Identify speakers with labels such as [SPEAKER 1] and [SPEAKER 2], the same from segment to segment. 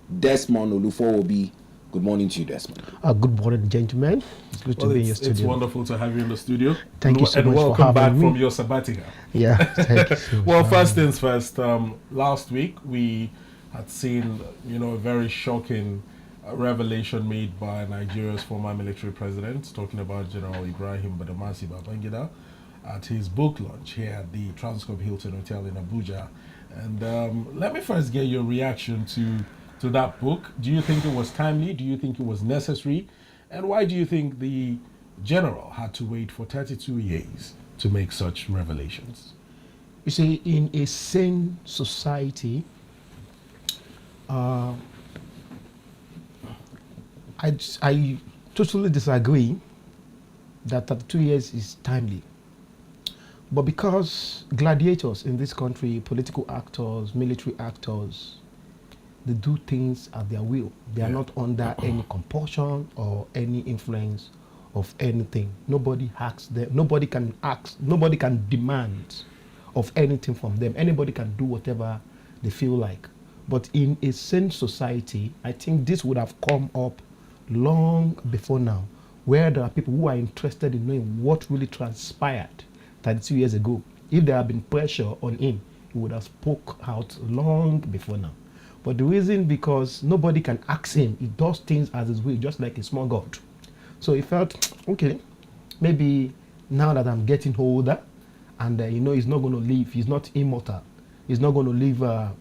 [SPEAKER 1] Desmond Olufowobi. Good morning to you, Desmond.
[SPEAKER 2] Good morning, gentlemen. It's good to be in your studio.
[SPEAKER 3] It's wonderful to have you in the studio.
[SPEAKER 2] Thank you so much for having me.
[SPEAKER 3] And welcome back from your sabbatical.
[SPEAKER 2] Yeah, thank you so much.
[SPEAKER 3] Well, first things first, last week we had seen, a very shocking revelation made by Nigeria's former military president, talking about General Ibrahim Badamasi Babangida at his book launch here at the Transcorp Hilton Hotel in Abuja. And let me first get your reaction to that book. Do you think it was timely? Do you think it was necessary? And why do you think the general had to wait for 32 years to make such revelations?
[SPEAKER 2] You see, in a sane society, I totally disagree that 32 years is timely. But because gladiators in this country, political actors, military actors, they do things at their will. They are not under any compulsion or any influence of anything. Nobody hacks them. Nobody can ask. Nobody can demand of anything from them. Anybody can do whatever they feel like. But in a sane society, I think this would have come up long before now, where there are people who are interested in knowing what really transpired 32 years ago. If there had been pressure on him, he would have spoke out long before now. But the reason, because nobody can ask him, he does things as his will, just like a small god. So he felt, okay, maybe now that I'm getting older, and he's not going to live, he's not immortal, he's not going to live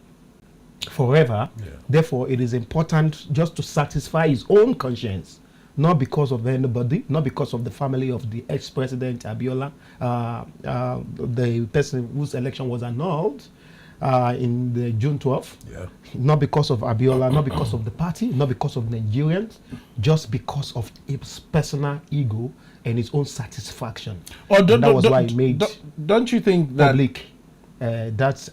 [SPEAKER 2] forever. Therefore, it is important just to satisfy his own conscience, not because of anybody, not because of the family of the ex-president Abiola, the person whose election was annulled in the June 12th, not because of Abiola, not because of the party, not because of Nigerians, just because of his personal ego and his own satisfaction. That was why he made
[SPEAKER 3] don't you think that
[SPEAKER 2] public that's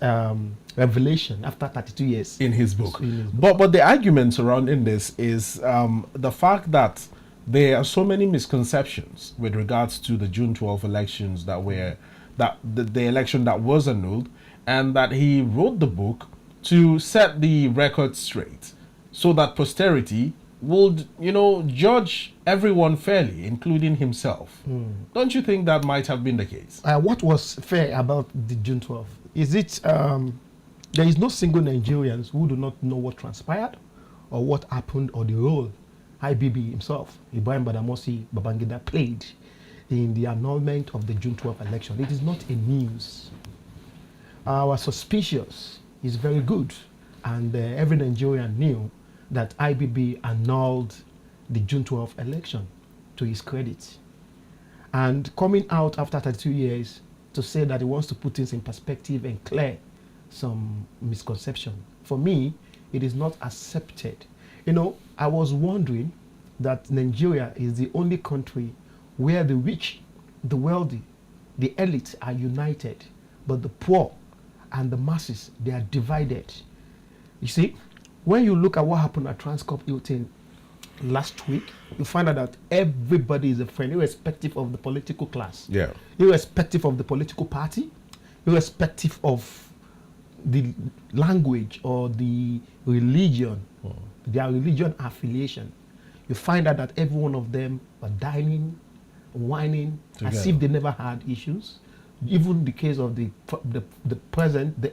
[SPEAKER 2] revelation after 32 years
[SPEAKER 3] in his book? But the argument surrounding this is the fact that there are so many misconceptions with regards to the June 12 elections the election that was annulled, and that he wrote the book to set the record straight so that posterity would, judge everyone fairly, including himself. Don't you think that might have been the case?
[SPEAKER 2] What was fair about the June 12th? Is it there is no single Nigerians who do not know what transpired or what happened or the role IBB himself, Ibrahim Badamasi Babangida, played in the annulment of the June 12th election. It is not a news. Our suspicious is very good, and every Nigerian knew that IBB annulled the June 12th election, to his credit. And coming out after 32 years to say that he wants to put things in perspective and clear some misconception, for me, it is not accepted. I was wondering that Nigeria is the only country where the rich, the wealthy, the elite are united, but the poor and the masses, they are divided. You see, when you look at what happened at Transcorp Hilton last week, you find out that everybody is a friend, irrespective of the political class, irrespective of the political party, irrespective of the language or the religion, their religion affiliation. You find out that every one of them are dining, whining, together, as if they never had issues. Even the case of the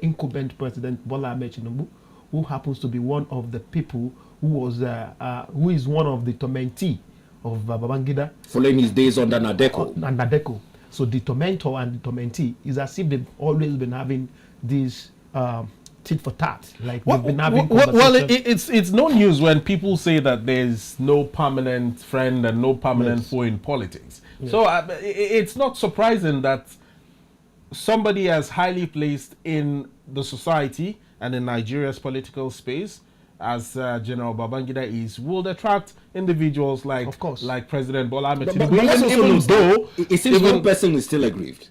[SPEAKER 2] incumbent president Bola Ahmed Tinubu, who happens to be one of the people who is one of the tormentee of Babangida,
[SPEAKER 1] following his days under Nadeko.
[SPEAKER 2] So the tormentor and the tormentee is as if they've always been having this tit for tat, like we've been having conversations.
[SPEAKER 3] It's no news when people say that there's no permanent friend and no permanent foe in politics. So it's not surprising that somebody as highly placed in the society and in Nigeria's political space as General Babangida is, will attract individuals like, of course, like President Bola Ahmed Tinubu.
[SPEAKER 1] Even though it seems one person is still aggrieved.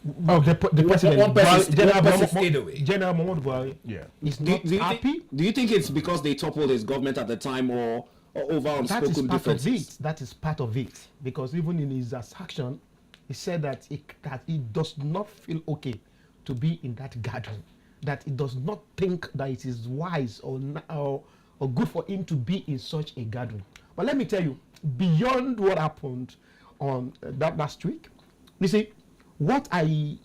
[SPEAKER 2] The president,
[SPEAKER 1] one person stayed away.
[SPEAKER 2] General Muhammadu Buhari, is not happy.
[SPEAKER 1] Do you think it's because they toppled his government at the time, or over unspoken differences?
[SPEAKER 2] That is part of it, because even in his action, he said that he does not feel okay to be in that gathering, that he does not think that it is wise or or good for him to be in such a gathering. But let me tell you, beyond what happened on that last week, you see, what I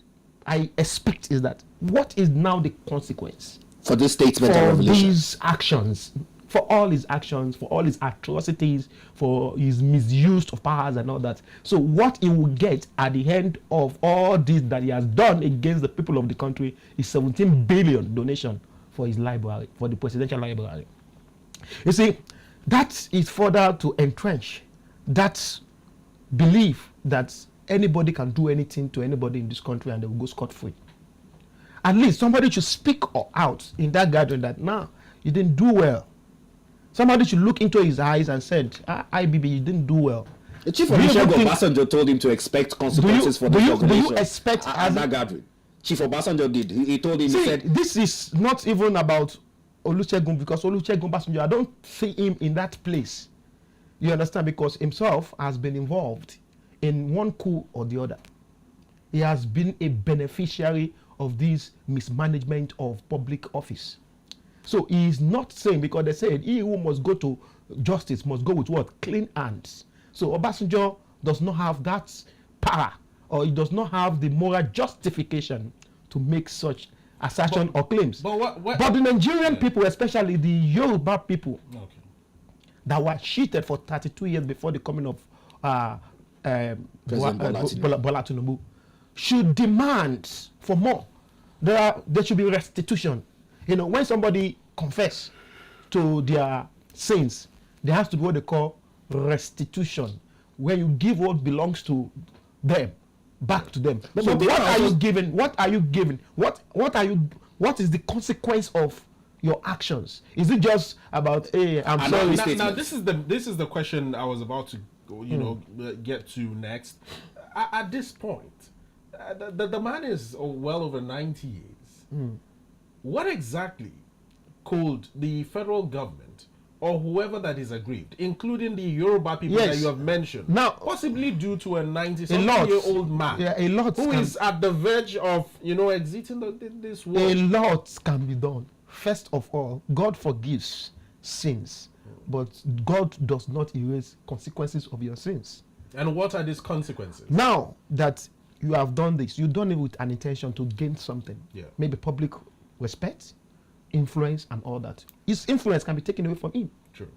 [SPEAKER 2] expect is that what is now the consequence
[SPEAKER 1] for this statement
[SPEAKER 2] for
[SPEAKER 1] and revelation?
[SPEAKER 2] these actions, for all his actions, for all his atrocities, for his misuse of powers and all that. So what he will get at the end of all this that he has done against the people of the country is 17 billion donation for his library, for the presidential library. You see, that is further to entrench that belief that anybody can do anything to anybody in this country and they will go scot-free. At least somebody should speak out in that gathering that, nah, you didn't do well. Somebody should look into his eyes and said, IBB, you didn't do well.
[SPEAKER 1] The chief of Obasanjo told him to expect consequences for this organization.
[SPEAKER 2] Do you expect
[SPEAKER 1] at that gathering? Chief Obasanjo did. He told him, he said,
[SPEAKER 2] this is not even about Olusegun, because Olusegun Obasanjo, I don't see him in that place. You understand? Because himself has been involved in one coup or the other. He has been a beneficiary of this mismanagement of public office. So he is not saying, because they said he who must go to justice must go with what? Clean hands. So Obasanjo does not have that power, or he does not have the moral justification to make such assertion or claims. But the Nigerian people, especially the Yoruba people, that were cheated for 32 years before the coming of Bola Tinubu, should demand for more. There should be restitution. You know, when somebody confess to their sins, there has to be what they call restitution, where you give what belongs to them back to them. So what are you giving? What are you giving? What is the consequence of your actions? Is it just about, hey, I'm sorry?
[SPEAKER 3] Now this is the question I was about to get to next. At this point, the man is well over 90 years. What exactly could the federal government or whoever that is aggrieved, including the Yoruba people that you have mentioned, now possibly do to a 90-something-year-old man who is at the verge of exiting this world?
[SPEAKER 2] A lot can be done. First of all, God forgives sins, but God does not erase consequences of your sins.
[SPEAKER 3] And what are these consequences?
[SPEAKER 2] Now that you have done this, you've done it with an intention to gain something. Maybe public respect, influence, and all that. His influence can be taken away from him.
[SPEAKER 3] True.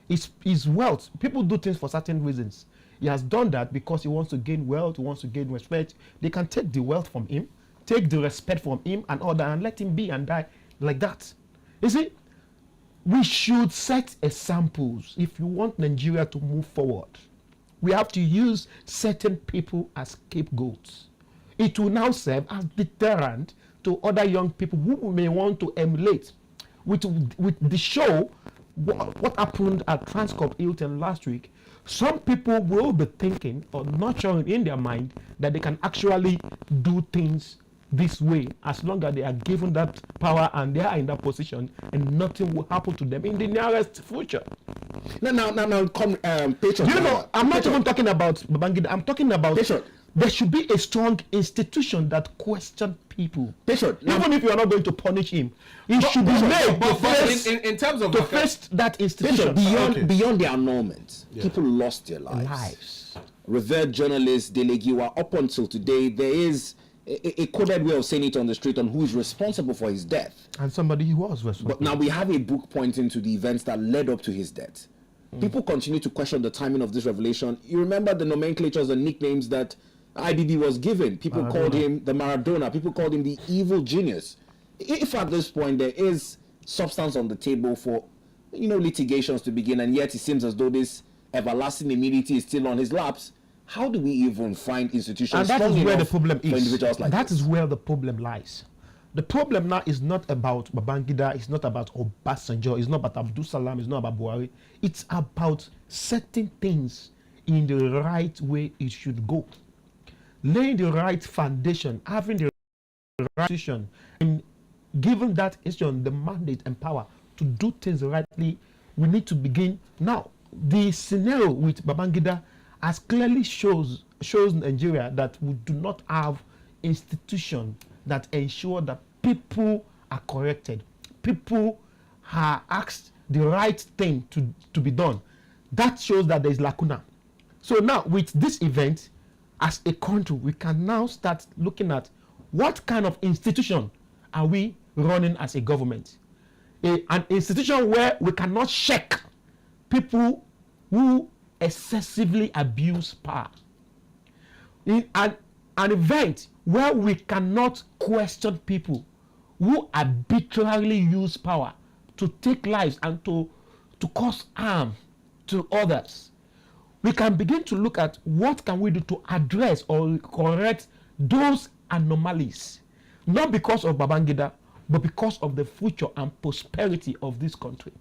[SPEAKER 2] His wealth. People do things for certain reasons. He has done that because he wants to gain wealth, he wants to gain respect. They can take the wealth from him, take the respect from him, and all that, and let him be and die like that. You see, we should set examples if you want Nigeria to move forward. We have to use certain people as scapegoats. It will now serve as deterrent to other young people who may want to emulate. With the show, what happened at Transcorp Hilton last week, some people will be thinking or nurturing in their mind that they can actually do things this way as long as they are given that power and they are in that position, and nothing will happen to them in the nearest future.
[SPEAKER 1] Now, Patriot.
[SPEAKER 2] I'm not even talking about Babangida. I'm talking about Patriot. There should be a strong institution that questions people.
[SPEAKER 1] Patriot.
[SPEAKER 2] Even if you are not going to punish him, it should be made
[SPEAKER 3] in terms of
[SPEAKER 2] to face that institution.
[SPEAKER 1] Beyond the annulment, people lost their lives. Revered journalists, Delegiwa, up until today, there is a coded way of saying it on the street on who is responsible for his death.
[SPEAKER 2] And somebody who was responsible.
[SPEAKER 1] But now we have a book pointing to the events that led up to his death. People continue to question the timing of this revelation. You remember the nomenclatures and nicknames that IBB was given. People called him the Maradona. People called him the evil genius. If at this point there is substance on the table for litigations to begin, and yet it seems as though this everlasting immunity is still on his laps, how do we even find institutions?
[SPEAKER 2] And that is where the problem is.
[SPEAKER 1] Individuals like
[SPEAKER 2] that is where the problem lies. The problem now is not about Babangida, it's not about Obasanjo, it's not about Abdul Salam, it's not about Buhari. It's about setting things in the right way it should go. Laying the right foundation, having the right institution, and giving that institution the mandate and power to do things rightly. We need to begin now. The scenario with Babangida has clearly shows Nigeria that we do not have institutions that ensure that people are corrected, people are asked the right thing to be done, that shows that there is lacuna. So now with this event, as a country, we can now start looking at what kind of institution are we running as a government. An institution where we cannot check people who excessively abuse power. In an event where we cannot question people who arbitrarily use power to take lives and to cause harm to others. We can begin to look at what can we do to address or correct those anomalies, not because of Babangida, but because of the future and prosperity of this country.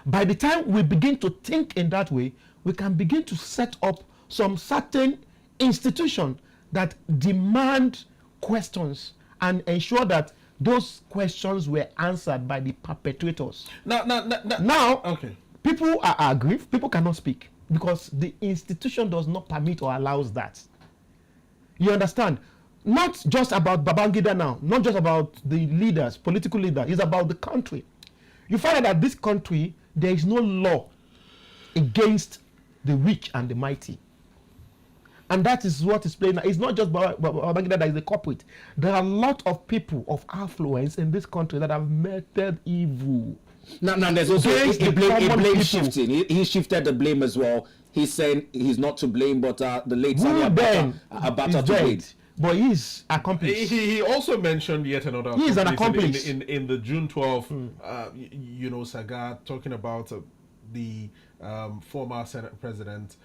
[SPEAKER 2] By the time we begin to think in that way, we can begin to set up some certain institution that demand questions and ensure that those questions were answered by the perpetrators. Now,
[SPEAKER 3] okay.
[SPEAKER 2] People are aggrieved. People cannot speak because the institution does not permit or allows that. You understand? Not just about Babangida now, not just about the leaders, political leaders. It's about the country. You find out that this country, there is no law against the rich and the mighty. And that is what is playing. It's not just Babangida that is the culprit. There are a lot of people of affluence in this country that have meted evil.
[SPEAKER 1] Now there's also a blame shifting. He shifted the blame as well. He's saying he's not to blame, but the late Sani Abacha to blame.
[SPEAKER 2] But he's accomplice.
[SPEAKER 3] He also mentioned yet another.
[SPEAKER 2] He's an accomplice
[SPEAKER 3] in the June 12th, saga, talking about the former Senate President,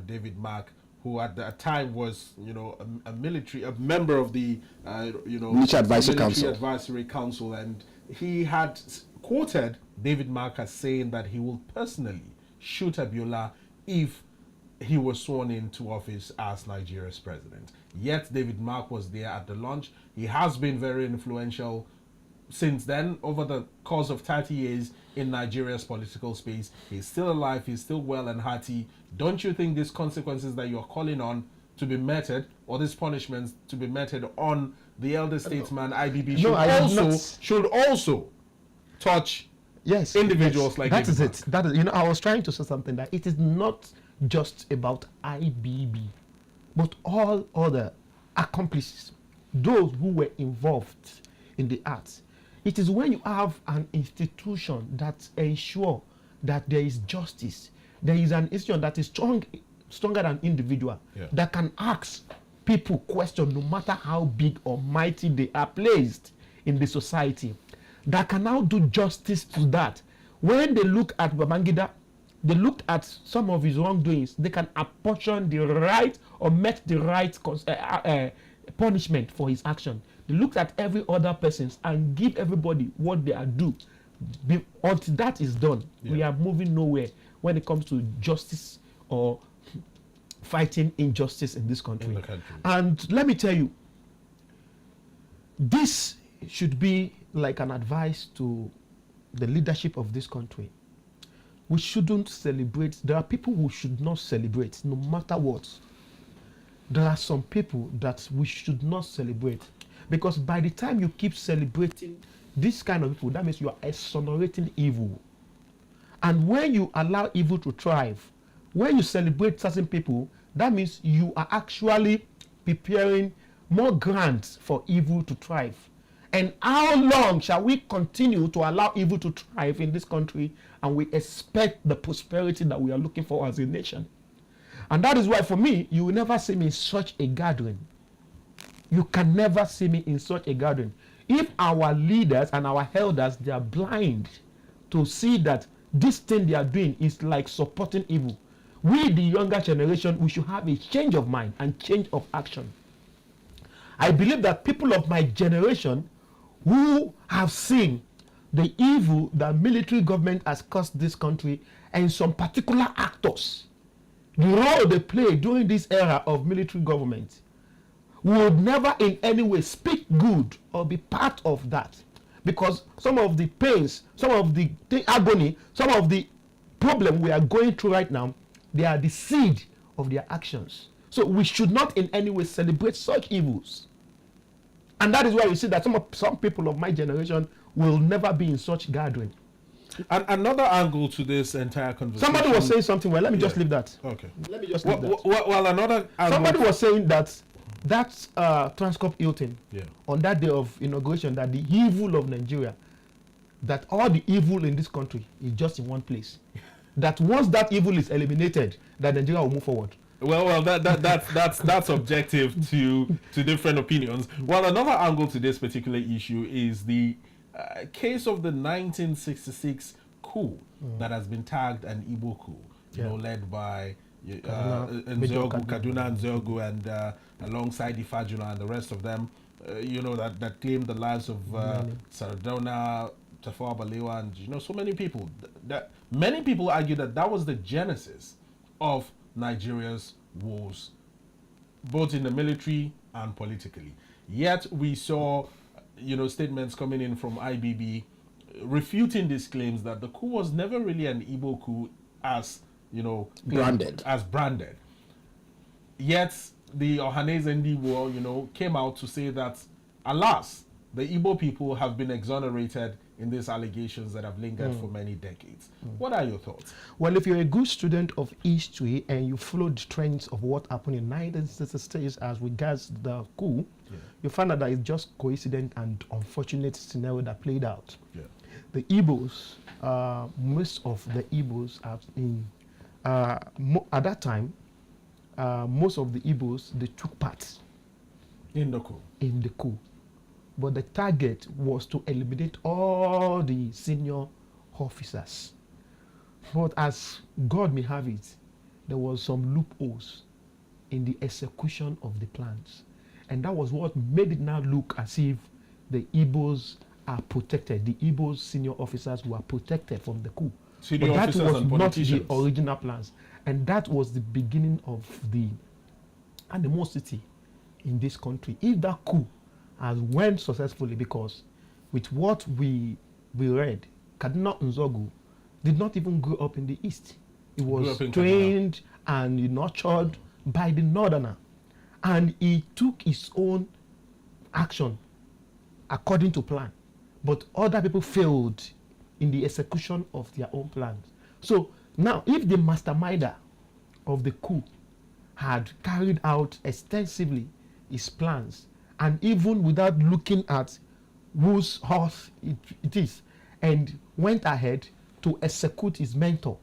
[SPEAKER 3] David Mark, who at that time was, a member of the,
[SPEAKER 1] Military
[SPEAKER 3] Advisory Council, and he had quoted David Mark as saying that he will personally shoot Abiola if he was sworn into office as Nigeria's president. Yet David Mark was there at the launch. He has been very influential since then, over the course of 30 years in Nigeria's political space. He's still alive, he's still well and hearty. Don't you think these consequences that you're calling on to be meted, or these punishments to be meted on the elder statesman IBB should also touch individuals like
[SPEAKER 2] that?
[SPEAKER 3] David
[SPEAKER 2] Is Mark. That is, I was trying to say something that it is not just about IBB, but all other accomplices, those who were involved in the arts. It is when you have an institution that ensures that there is justice, there is an institution that is stronger than individual, that can ask people questions no matter how big or mighty they are placed in the society, that can now do justice to that. When they look at Babangida, they looked at some of his wrongdoings, they can apportion the right or met the right punishment for his action. They looked at every other person and give everybody what they are due. Until that is done, we are moving nowhere when it comes to justice or fighting injustice in this country. And let me tell you, this should be like an advice to the leadership of this country. We shouldn't celebrate. There are people who should not celebrate no matter what. There are some people that we should not celebrate, because by the time you keep celebrating this kind of people, that means you are exonerating evil. And when you allow evil to thrive, when you celebrate certain people, that means you are actually preparing more grounds for evil to thrive. And how long shall we continue to allow evil to thrive in this country, and we expect the prosperity that we are looking for as a nation? And that is why, for me, you will never see me in such a gathering. You can never see me in such a gathering. If our leaders and our elders, they are blind to see that this thing they are doing is like supporting evil, we, the younger generation, we should have a change of mind and change of action. I believe that people of my generation who have seen the evil that military government has caused this country, and some particular actors, the role they play during this era of military government, would never in any way speak good or be part of that. Because some of the pains, some of the agony, some of the problem we are going through right now, they are the seed of their actions. So we should not in any way celebrate such evils. And that is why you see that some people of my generation will never be in such gathering.
[SPEAKER 3] And another angle to this entire conversation.
[SPEAKER 2] Somebody was saying something. Well, let me just leave that.
[SPEAKER 3] Okay.
[SPEAKER 2] Let me just leave that.
[SPEAKER 3] Well, another angle.
[SPEAKER 2] Somebody was saying that Transcorp Hilton,
[SPEAKER 3] Yeah.
[SPEAKER 2] on that day of inauguration, that the evil of Nigeria, that all the evil in this country is just in one place. That once that evil is eliminated, that Nigeria will move forward.
[SPEAKER 3] Well, that's objective to different opinions. Well, another angle to this particular issue is the case of the 1966 coup that has been tagged an Igbo coup, led by Kaduna Nzogu, and alongside Ifajuna and the rest of them, that claimed the lives of Sardauna, Tafawa Balewa, and so many people. That many people argue that was the genesis of Nigeria's woes, both in the military and politically. Yet we saw, statements coming in from IBB refuting these claims that the coup was never really an Igbo coup as branded. Yet the Ohanese Ndiwo, came out to say that, alas, the Igbo people have been exonerated in these allegations that have lingered for many decades. What are your thoughts?
[SPEAKER 2] Well, if you're a good student of history and you follow the trends of what happened in 1966 as regards the coup, you find out that it's just coincident and unfortunate scenario that played out.
[SPEAKER 3] Yeah.
[SPEAKER 2] The Igbos, most of the Igbos are in, at that time, most of the Igbos, they took part
[SPEAKER 3] in the coup.
[SPEAKER 2] But the target was to eliminate all the senior officers. But as God may have it, there was some loopholes in the execution of the plans. And that was what made it now look as if the Igbos are protected. The Igbos senior officers were protected from the coup.
[SPEAKER 3] Senior
[SPEAKER 2] but that
[SPEAKER 3] officers
[SPEAKER 2] was
[SPEAKER 3] and
[SPEAKER 2] not
[SPEAKER 3] politicians.
[SPEAKER 2] the original plans. And that was the beginning of the animosity in this country. If that coup has went successfully, because with what we read, Kaduna Nzogu did not even grow up in the East. He was trained and nurtured by the Northerner. And he took his own action according to plan. But other people failed in the execution of their own plans. So now, if the masterminder of the coup had carried out extensively his plans, and even without looking at whose horse it is, and went ahead to execute his mentor,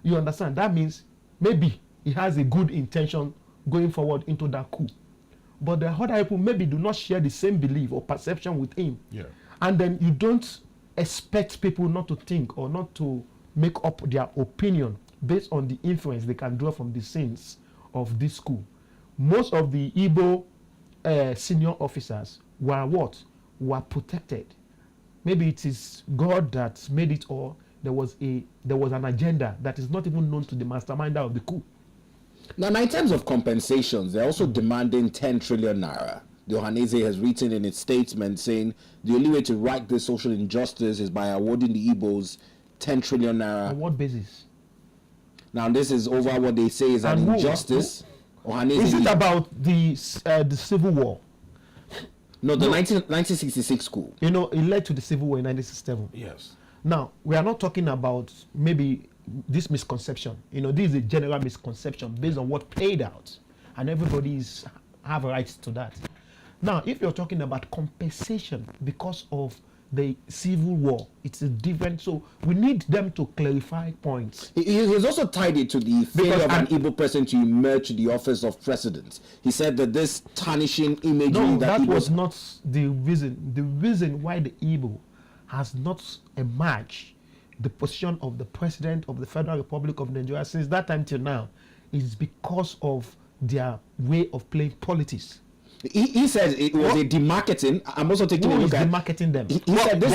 [SPEAKER 2] you understand? That means maybe he has a good intention going forward into that coup. But the other people maybe do not share the same belief or perception with him.
[SPEAKER 3] Yeah.
[SPEAKER 2] And then you don't expect people not to think or not to make up their opinion based on the influence they can draw from the scenes of this coup. Most of the Igbo senior officers were protected. Maybe it is God that made it, or there was an agenda that is not even known to the masterminder of the coup.
[SPEAKER 1] Now, in terms of compensations, they're also demanding 10 trillion naira. The Ohanese has written in its statement saying the only way to right this social injustice is by awarding the Igbos 10 trillion naira.
[SPEAKER 2] On what basis?
[SPEAKER 1] Now, this is over what they say is an injustice.
[SPEAKER 2] Is it about the Civil War?
[SPEAKER 1] No, the 1966 coup.
[SPEAKER 2] It led to the Civil War in 1967.
[SPEAKER 3] Yes.
[SPEAKER 2] Now, we are not talking about maybe this misconception. This is a general misconception based on what played out. And everybody have rights to that. Now, if you're talking about compensation because of the Civil War, it's a different. So we need them to clarify points.
[SPEAKER 1] He's also tied it to the failure of an Igbo person to emerge to the office of president. He said that this tarnishing imagery that
[SPEAKER 2] was not the reason. The reason why the Igbo has not emerged the position of the president of the Federal Republic of Nigeria since that time till now is because of their way of playing politics.
[SPEAKER 1] He said it was a demarketing. I'm also taking a look at
[SPEAKER 2] demarketing them.
[SPEAKER 1] He said this.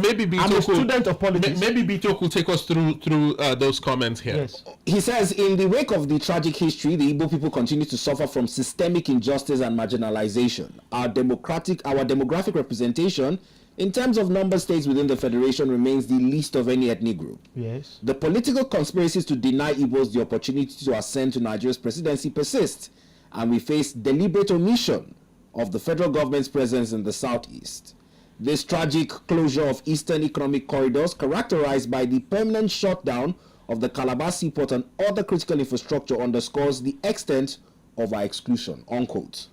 [SPEAKER 3] Maybe Bito
[SPEAKER 2] I'm a student of politics.
[SPEAKER 3] Maybe Bito could take us through those comments here.
[SPEAKER 2] Yes.
[SPEAKER 1] He says in the wake of the tragic history, the Igbo people continue to suffer from systemic injustice and marginalization. Our demographic representation, in terms of number states within the federation, remains the least of any ethnic group.
[SPEAKER 2] Yes.
[SPEAKER 1] The political conspiracies to deny Igbos the opportunity to ascend to Nigeria's presidency persist, and we face deliberate omission of the federal government's presence in the southeast. This tragic closure of Eastern Economic Corridors, characterized by the permanent shutdown of the Calabar Seaport and other critical infrastructure, underscores the extent of our exclusion, unquote.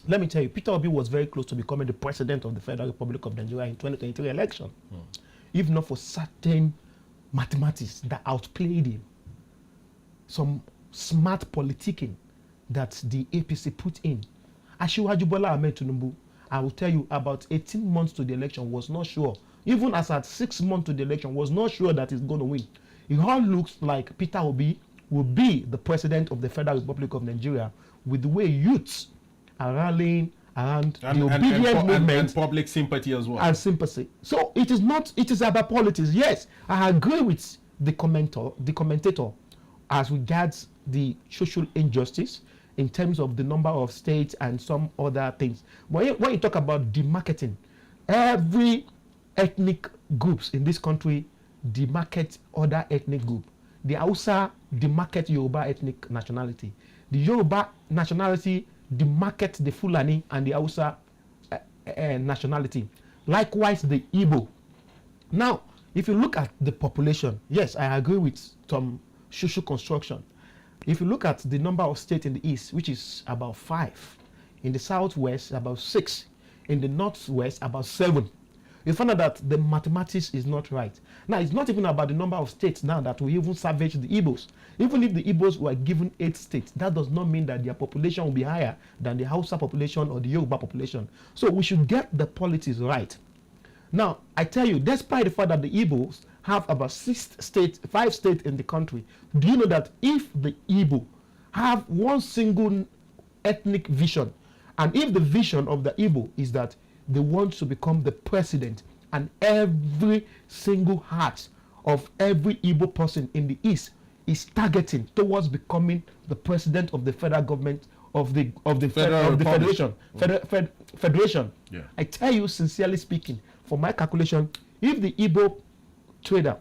[SPEAKER 2] Let me tell you, Peter Obi was very close to becoming the president of the Federal Republic of Nigeria in 2023 election. If not for certain mathematics that outplayed him, some smart politicking that the APC put in. Asiwaju Bola Ahmed Tinubu, I will tell you, about 18 months to the election, was not sure. Even as at 6 months to the election, was not sure that he's going to win. It all looks like Peter Obi will be the president of the Federal Republic of Nigeria, with the way youths are rallying around the obedient movement
[SPEAKER 3] and public sympathy as well.
[SPEAKER 2] And sympathy. So it is about politics. Yes, I agree with the commentator as regards the social injustice in terms of the number of states and some other things. But when you talk about demarketing, every ethnic groups in this country demarket other ethnic group. The Hausa demarket Yoruba ethnic nationality. The Yoruba nationality demarket the Fulani and the Hausa nationality. Likewise, the Igbo. Now, if you look at the population, yes, I agree with some social construction. If you look at the number of states in the east, which is about 5, in the southwest about 6, in the northwest about 7, you find out that the mathematics is not right. Now, it's not even about the number of states now that will even savage the Igbos. Even if the Igbos were given 8 states, that does not mean that their population will be higher than the Hausa population or the Yoruba population. So we should get the politics right. Now, I tell you, despite the fact that the Igbos have about 5 states in the country, do you know that if the Igbo have one single ethnic vision, and if the vision of the Igbo is that they want to become the president, and every single heart of every Igbo person in the East is targeting towards becoming the president of the federal government of the federation.
[SPEAKER 3] Yeah.
[SPEAKER 2] I tell you, sincerely speaking, for my calculation, if the Igbo trader,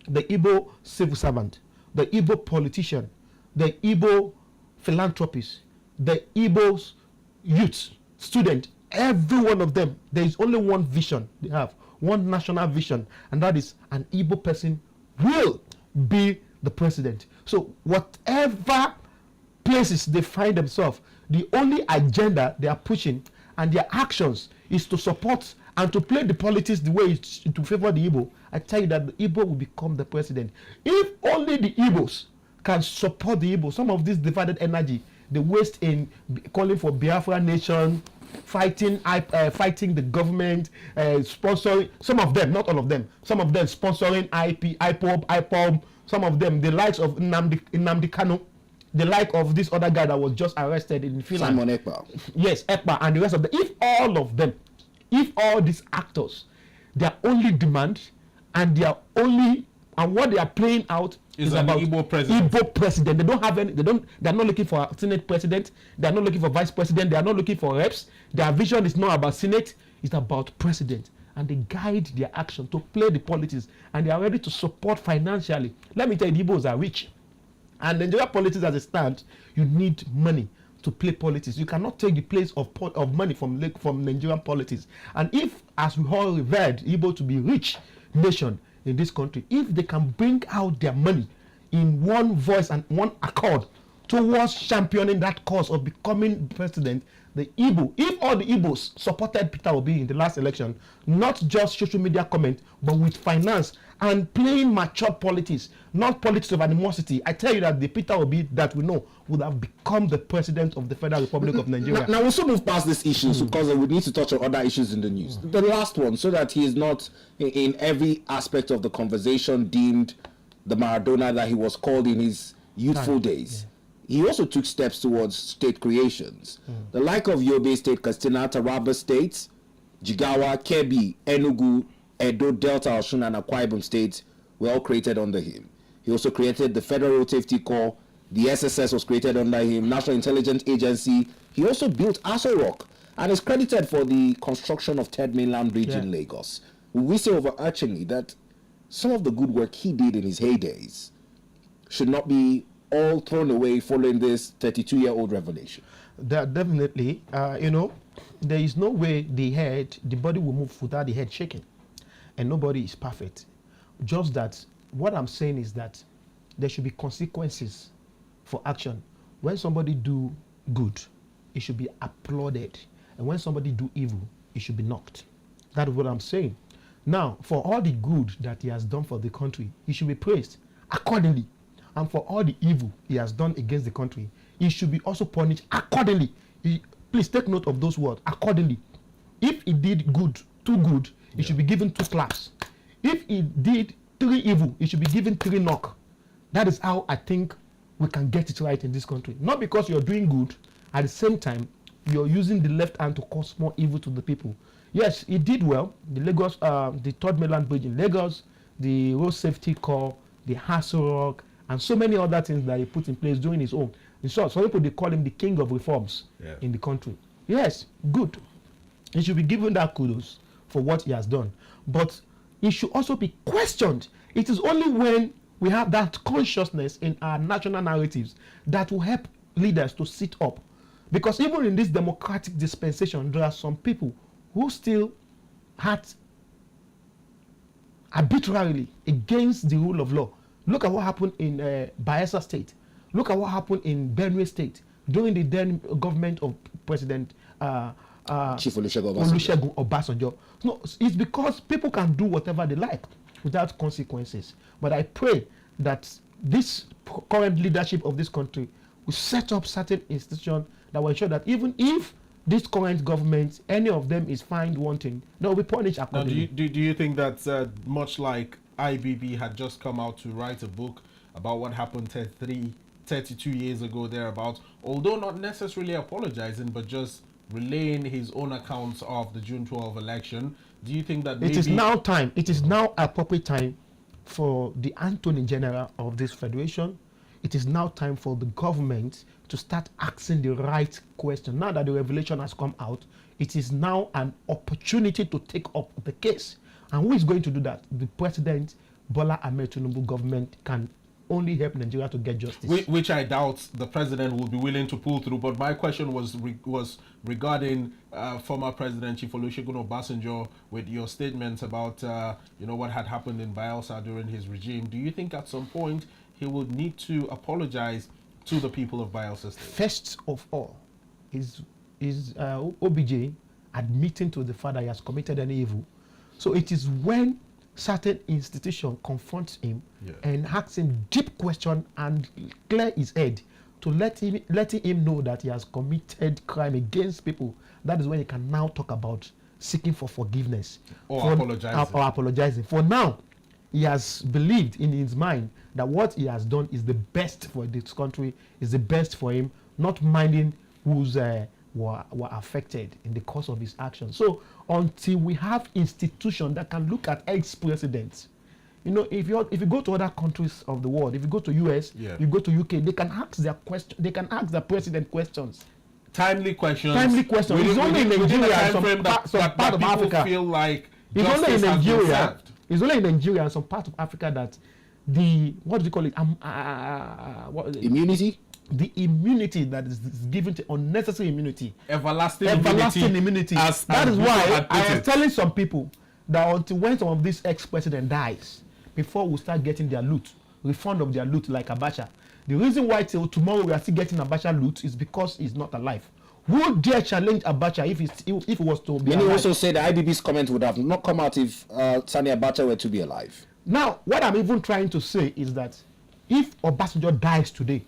[SPEAKER 2] the Igbo civil servant, the Igbo politician, the Igbo philanthropist, the Igbo youth, student, every one of them, there is only one vision they have, one national vision, and that is an Igbo person will be the president. So whatever places they find themselves, the only agenda they are pushing and their actions is to support and to play the politics the way it's to favor the Igbo. I tell you that the Igbo will become the president. If only the Igbos can support the Igbo, some of this divided energy they waste in calling for Biafra nation, fighting the government, sponsoring, some of them, not all of them, some of them sponsoring IPOB, some of them, the likes of Nnamdi Kanu, the like of this other guy that was just arrested in Finland.
[SPEAKER 1] Simon Ekpa.
[SPEAKER 2] Yes, Ekpa and the rest of them. If all of them, if all these actors, their only demand and what they are playing out is about
[SPEAKER 3] Igbo president.
[SPEAKER 2] Igbo president. They don't have any. They're not looking for a Senate president. They're not looking for vice president. They are not looking for reps. Their vision is not about Senate. It's about president. And they guide their action to play the politics. And they are ready to support financially. Let me tell you, the Igbos are rich. And Nigeria politics as it stands, you need money to play politics. You cannot take the place of money from Nigerian politics. And if, as we all revered, Igbo to be rich nation in this country, if they can bring out their money in one voice and one accord towards championing that cause of becoming president, the Igbo, if all the Igbos supported Peter Obi in the last election, not just social media comment, but with finance and playing mature politics, not politics of animosity, I tell you that the Peter Obi that we know would have become the president of the Federal Republic of Nigeria.
[SPEAKER 1] Now we'll soon move past these issues because we need to touch on other issues in the news. The last one, so that he is not in every aspect of the conversation deemed the Maradona that he was called in his youthful days. He also took steps towards state creations. The like of Yobe State, Katsina, Taraba States, Jigawa, Kebbi, Enugu, Edo, Delta, Osun, and Akwa Ibom States were all created under him. He also created the Federal Road Safety Corps. The SSS was created under him. National Intelligence Agency. He also built Aso Rock and is credited for the construction of Third Mainland Bridge in Lagos. We say overarchingly that some of the good work he did in his heydays should not be all thrown away following this 32-year-old revelation.
[SPEAKER 2] That definitely, there is no way the body will move without the head shaking. And nobody is perfect. Just that, what I'm saying is that there should be consequences for action. When somebody do good, it should be applauded. And when somebody do evil, it should be knocked. That is what I'm saying. Now, for all the good that he has done for the country, he should be praised accordingly. And for all the evil he has done against the country, he should be also punished accordingly. Please take note of those words, accordingly. If he did good, too good, he should be given 2 slaps. If he did 3 evil, he should be given 3 knock. That is how I think we can get it right in this country. Not because you're doing good, at the same time, you're using the left hand to cause more evil to the people. Yes, he did well. The Lagos, the Third Mainland Bridge in Lagos, the road safety corps, the Hassel Rock, and so many other things that he put in place doing his own. In short, some people, they call him the king of reforms in the country. Yes, good. He should be given that kudos for what he has done. But he should also be questioned. It is only when we have that consciousness in our national narratives that will help leaders to sit up. Because even in this democratic dispensation, there are some people who still act arbitrarily against the rule of law. Look at what happened in Bayelsa State. Look at what happened in Benue State during the then government of President
[SPEAKER 1] Chief Olusegun
[SPEAKER 2] Obasanjo. No, it's because people can do whatever they like without consequences. But I pray that this current leadership of this country will set up certain institutions that will ensure that even if this current government, any of them is found wanting, they will be punished accordingly.
[SPEAKER 3] Now, do you think that much like IBB had just come out to write a book about what happened 32 years ago thereabouts, although not necessarily apologizing, but just relaying his own accounts of the June 12 election, do you think that maybe...
[SPEAKER 2] It is now appropriate time for the Attorney General of this federation. It is now time for the government to start asking the right question. Now that the revelation has come out, it is now an opportunity to take up the case. And who is going to do that? The President, Bola Ahmed Tinubu government can only help Nigeria to get justice.
[SPEAKER 3] Which I doubt the president will be willing to pull through. But my question was regarding former President Chief Olusegun Obasanjo, with your statements about what had happened in Bayelsa during his regime. Do you think at some point he will need to apologize to the people of Bayelsa State?
[SPEAKER 2] First of all, is OBJ admitting to the fact that he has committed any evil. So it is when certain institution confronts him and asks him deep question and clear his head to letting him know that he has committed crime against people. That is when he can now talk about seeking for forgiveness
[SPEAKER 3] or
[SPEAKER 2] apologizing. For now, he has believed in his mind that what he has done is the best for this country, is the best for him, not minding who's were affected in the course of his actions. So until we have institutions that can look at ex-presidents, if you go to other countries of the world, if you go to US, you go to UK, they can ask their president questions.
[SPEAKER 3] Timely questions.
[SPEAKER 2] It's only in Nigeria and some part of Africa.
[SPEAKER 3] Feel like
[SPEAKER 2] it's only in Nigeria and some part of Africa that what do you call it?
[SPEAKER 1] Immunity?
[SPEAKER 2] The immunity that is given to unnecessary immunity.
[SPEAKER 3] Everlasting
[SPEAKER 2] immunity. That is why I am telling some people that until when some of this ex-president dies, before we start getting their loot, refund of their loot like Abacha. The reason why till tomorrow we are still getting Abacha loot is because he's not alive. Who dare challenge Abacha if he was to be alive?
[SPEAKER 1] And he also said that IBB's comment would have not come out if Sani Abacha were to be alive.
[SPEAKER 2] Now, what I'm even trying to say is that if Obasanjo dies today,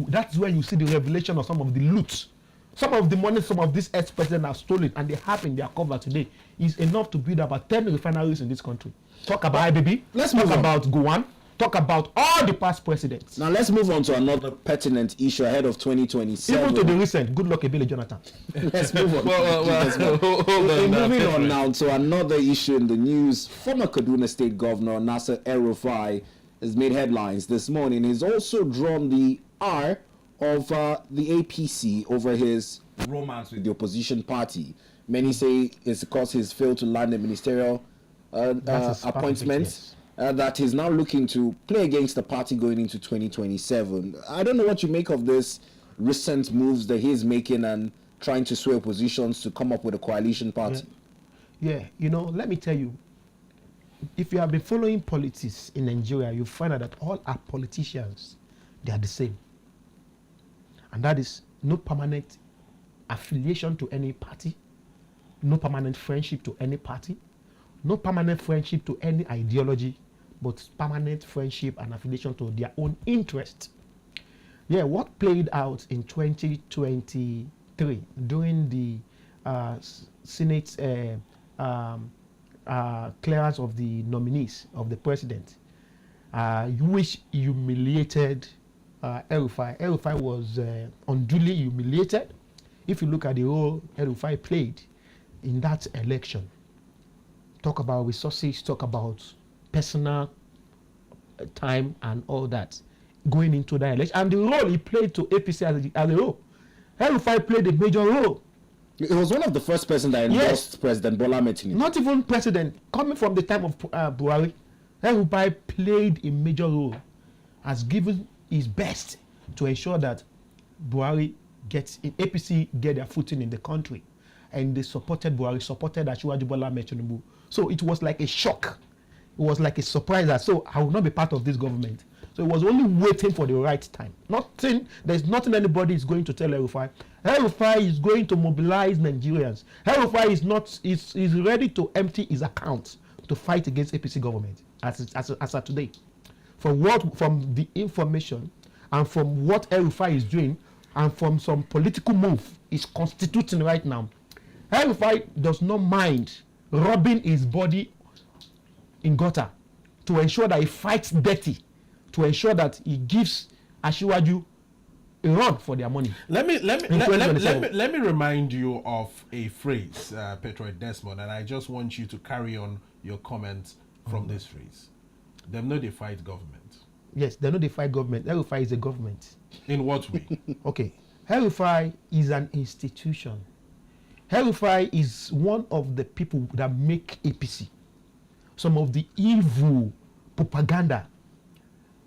[SPEAKER 2] that's where you see the revelation of some of the loot. Some of the money some of these ex-presidents have stolen and they have in their cover today is enough to build about 10 refineries in this country. Talk about IBB,
[SPEAKER 1] let's talk
[SPEAKER 2] about Gowon, talk about all the past presidents.
[SPEAKER 1] Now let's move on to another pertinent issue ahead of 2027.
[SPEAKER 2] Even to the recent, good luck Ebele Jonathan.
[SPEAKER 1] Let's move on. Moving on now to another issue in the news. Former Kaduna State Governor El-Rufai has made headlines this morning. He's also drawn the R of the APC over his romance with the opposition party. Many say it's because he's failed to land a ministerial appointment that he's now looking to play against the party going into 2027. I don't know what you make of this recent moves that he's making and trying to sway oppositions to come up with a coalition party.
[SPEAKER 2] Yeah, let me tell you, if you have been following politics in Nigeria, you find out that all our politicians, they are the same. And that is no permanent affiliation to any party, no permanent friendship to any party, no permanent friendship to any ideology, but permanent friendship and affiliation to their own interest. Yeah, what played out in 2023 during the Senate clearance of the nominees of the president, which humiliated El-Rufai. El-Rufai was unduly humiliated. If you look at the role El-Rufai played in that election, talk about resources, talk about personal time and all that, going into that election, and the role he played to APC as a role. El-Rufai played a major role.
[SPEAKER 1] It was one of the first person that endorsed President Bola Ahmed Tinubu.
[SPEAKER 2] Not even president, coming from the time of Buhari, El-Rufai played a major role, has given his best to ensure that Buhari APC get their footing in the country, and they supported Buhari, supported Asiwaju Bola Ahmed Tinubu. So it was like a shock. It was like a surprise that, so I will not be part of this government. So it was only waiting for the right time. There's nothing anybody is going to tell El-Rufai. El-Rufai is going to mobilize Nigerians. El-Rufai is ready to empty his account to fight against APC government as of today. From the information and from what El-Rufai is doing and from some political move is constituting right now, El-Rufai does not mind rubbing his body in gutter to ensure that he fights dirty, to ensure that he gives Asiwaju a run for their money.
[SPEAKER 3] Let me remind you of a phrase, Patriot Desmond, and I just want you to carry on your comments from this phrase. They know they fight government.
[SPEAKER 2] Yes, they know they fight government. El-Rufai is a government.
[SPEAKER 3] In what way?
[SPEAKER 2] Okay. El-Rufai is an institution. El-Rufai is one of the people that make APC. Some of the evil propaganda.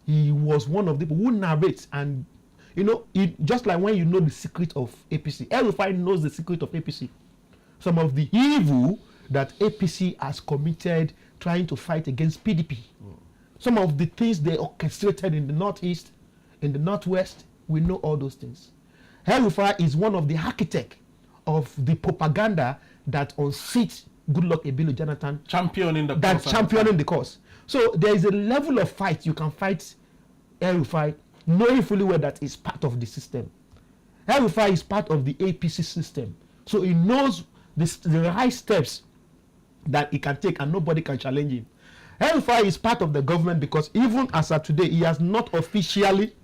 [SPEAKER 2] He was one of the people who narrates, and just like when you know the secret of APC, El-Rufai knows the secret of APC. Some of the evil that APC has committed trying to fight against PDP. Some of the things they orchestrated in the Northeast, in the Northwest, we know all those things. El-Rufai is one of the architects of the propaganda that unseats Goodluck Ebele Jonathan, championing the cause. So there is a level of fight you can fight El-Rufai, knowing fully well that is part of the system. El-Rufai is part of the APC system, so he knows the right steps that he can take, and nobody can challenge him. El-Rufai is part of the government because even as of today, he has not officially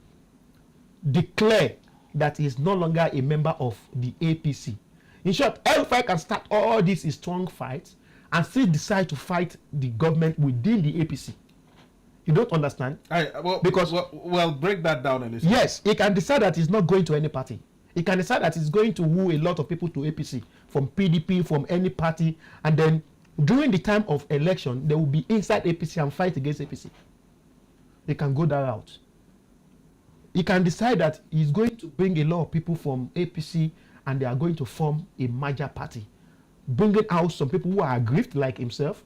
[SPEAKER 2] declared that he is no longer a member of the APC. In short, El-Rufai can start all these strong fights and still decide to fight the government within the APC. You don't understand?
[SPEAKER 3] Well, break that down a little.
[SPEAKER 2] Yes, he can decide that he's not going to any party. He can decide that he's going to woo a lot of people to APC, from PDP, from any party, and then during the time of election, they will be inside APC and fight against APC. They can go that route. He can decide that he's going to bring a lot of people from APC and they are going to form a major party, bringing out some people who are aggrieved like himself,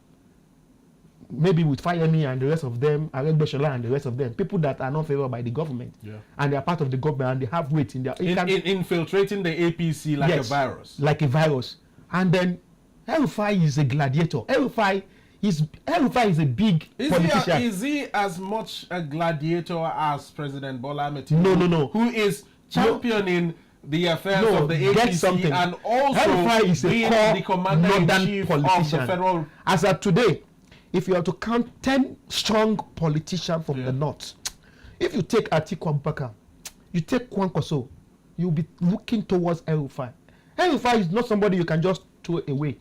[SPEAKER 2] maybe with Fayemi and the rest of them, Aregbesola and the rest of them, people that are not favored by the government, and they are part of the government and they have weight in their...
[SPEAKER 3] infiltrating the APC like a virus.
[SPEAKER 2] Like a virus. And then El-Rufai is a gladiator. El-Rufai is a big politician.
[SPEAKER 3] Is he as much a gladiator as President Bola Ahmed Tinubu?
[SPEAKER 2] No.
[SPEAKER 3] Who is championing the affairs of the APC and also being the commander-in-chief of the federal...
[SPEAKER 2] As of today, if you are to count 10 strong politicians from the north, if you take Atiku Abubakar, you take Kwankwaso, you'll be looking towards El-Rufai. El-Rufai is not somebody you can just throw away.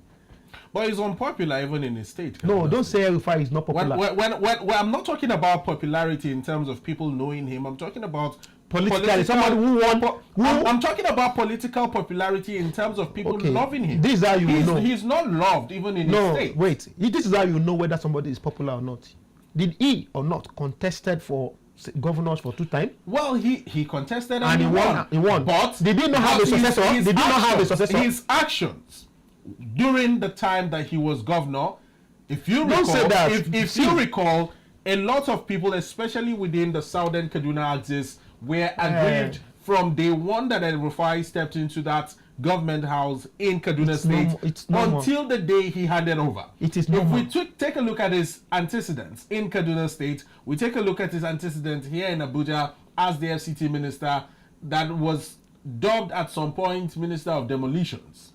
[SPEAKER 3] But he's unpopular even in his state.
[SPEAKER 2] No, don't say El-Rufai is not popular.
[SPEAKER 3] When I'm not talking about popularity in terms of people knowing him. I'm talking about
[SPEAKER 2] politically, somebody who won.
[SPEAKER 3] I'm talking about political popularity in terms of people loving him.
[SPEAKER 2] This is how you know.
[SPEAKER 3] He's not loved even in his state.
[SPEAKER 2] This is how you know whether somebody is popular or not. Did he or not contested for governors for 2 times.
[SPEAKER 3] Well, he contested
[SPEAKER 2] And he won.
[SPEAKER 3] But
[SPEAKER 2] did he not have a successor? Did he not have a successor?
[SPEAKER 3] His actions during the time that he was governor, if you recall,
[SPEAKER 2] say that.
[SPEAKER 3] if you recall, a lot of people, especially within the southern Kaduna axis, were aggrieved from day one that El-Rufai stepped into that government house in Kaduna State until the day he handed over.
[SPEAKER 2] It is
[SPEAKER 3] If we take a look at his antecedents in Kaduna State, we take a look at his antecedents here in Abuja as the FCT minister that was dubbed at some point Minister of Demolitions.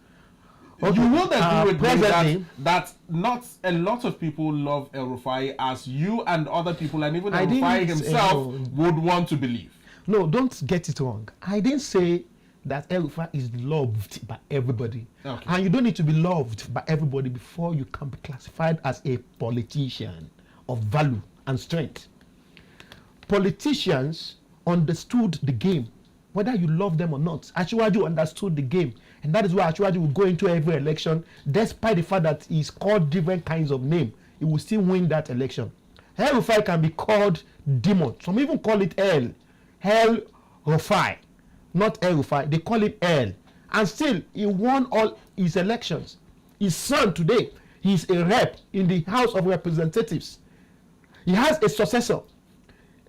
[SPEAKER 2] Okay.
[SPEAKER 3] You will agree with me that not a lot of people love El-Rufai as you and other people, and even El-Rufai himself would want to believe.
[SPEAKER 2] No, don't get it wrong. I didn't say that El-Rufai is loved by everybody.
[SPEAKER 3] Okay.
[SPEAKER 2] And you don't need to be loved by everybody before you can be classified as a politician of value and strength. Politicians understood the game, whether you love them or not. Asiwaju understood the game. And that is why Asiwaju will go into every election, despite the fact that he's called different kinds of name, he will still win that election. El-Rufai can be called Demon. Some even call it El-Rufai. Not El-Rufai, they call him El. And still, he won all his elections. His son today, he's a rep in the House of Representatives. He has a successor.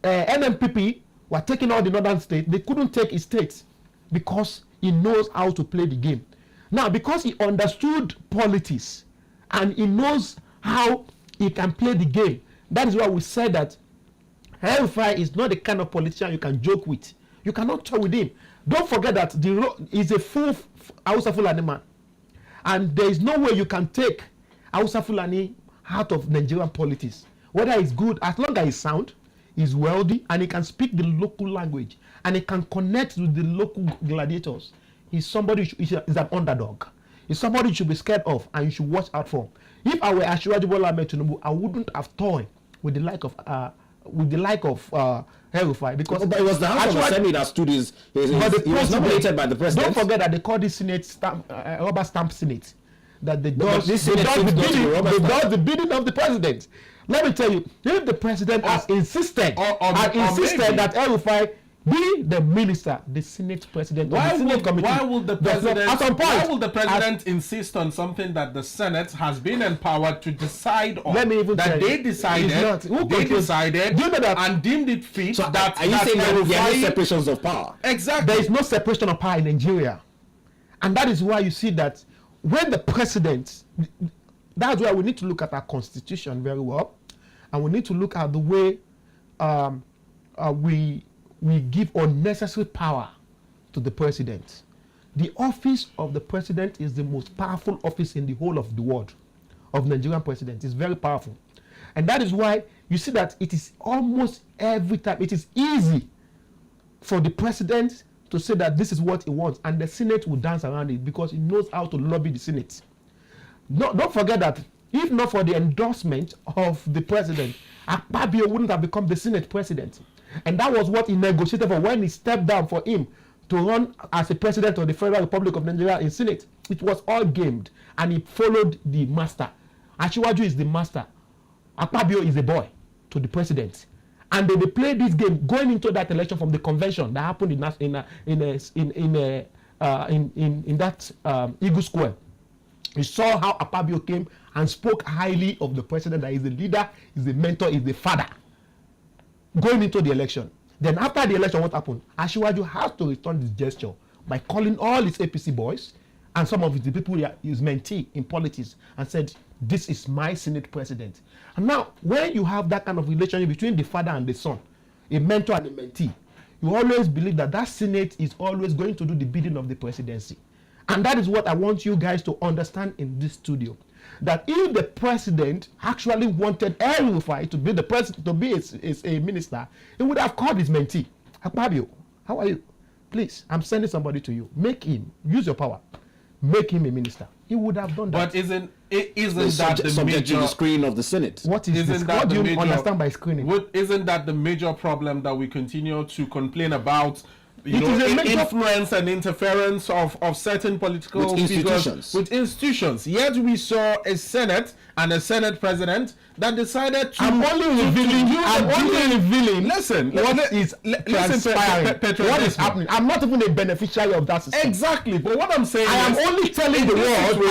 [SPEAKER 2] NMPP were taking all the northern states. They couldn't take his states because he knows how to play the game. Now, because he understood politics and he knows how he can play the game, that is why we said that El-Rufai is not the kind of politician you can joke with. You cannot talk with him. Don't forget that he's a full Hausa Fulani man. And there is no way you can take Hausa Fulani out of Nigerian politics. Whether he's good, as long as he's sound, he's wealthy, and he can speak the local language, and he can connect with the local gladiators. He's somebody, he's an underdog. He's somebody you should be scared of, and you should watch out for. If I were Asiwaju Bola Ahmed Tinubu, I wouldn't have toyed with the like of El-Rufai, because
[SPEAKER 1] but it was the House of Assembly that stood he was nominated by the president.
[SPEAKER 2] Don't forget that they call this Senate stamp, rubber stamp Senate. That they does the bidding of the president. Let me tell you, if the president has insisted that El-Rufai be the minister, the Senate president,
[SPEAKER 3] why will the president insist on something that the Senate has been empowered to decide on?
[SPEAKER 2] Let me even
[SPEAKER 3] that they decided and deemed it fit.
[SPEAKER 1] So
[SPEAKER 3] that
[SPEAKER 1] are you saying there are no separations of power?
[SPEAKER 3] Exactly.
[SPEAKER 2] There is no separation of power in Nigeria, and that is why you see that when the president, that's why we need to look at our constitution very well, and we need to look at the way we give unnecessary power to the president. The office of the president is the most powerful office in the whole of the world, of Nigerian president. It's very powerful. And that is why you see that it is almost every time, it is easy for the president to say that this is what he wants, and the Senate will dance around it because he knows how to lobby the Senate. Don't forget that if not for the endorsement of the president, Akpabio wouldn't have become the Senate president. And that was what he negotiated for when he stepped down for him to run as a president of the Federal Republic of Nigeria in Senate. It was all gamed, and he followed the master. Asiwaju is the master. Akpabio is the boy to the president. And they played this game going into that election from the convention that happened in that Eagle Square. You saw how Akpabio came and spoke highly of the president, that he's the leader, he's the mentor, he's the father. Going into the election. Then after the election, what happened? Asiwaju has to return this gesture by calling all his APC boys and some of the people his mentee in politics and said, this is my Senate president. And now, when you have that kind of relationship between the father and the son, a mentor and a mentee, you always believe that that Senate is always going to do the bidding of the presidency. And that is what I want you guys to understand in this studio. That if the president actually wanted El-Rufai to be the president, to be a minister, he would have called his mentee. Akpabio, how are you? Please, I'm sending somebody to you. Make him, use your power, make him a minister. He would have done that.
[SPEAKER 3] But isn't that the
[SPEAKER 1] subject to
[SPEAKER 3] major
[SPEAKER 1] the screening of the Senate?
[SPEAKER 2] What is this? What do you understand by screening?
[SPEAKER 3] Isn't that the major problem that we continue to complain about? influence and interference of certain political figures with institutions. Yet we saw a Senate and a Senate president that decided to.
[SPEAKER 2] I'm only revealing.
[SPEAKER 3] Listen,
[SPEAKER 2] what is transpiring? What is happening? I'm not even a beneficiary of that system.
[SPEAKER 3] Exactly, but what I'm saying
[SPEAKER 2] I am only telling the world.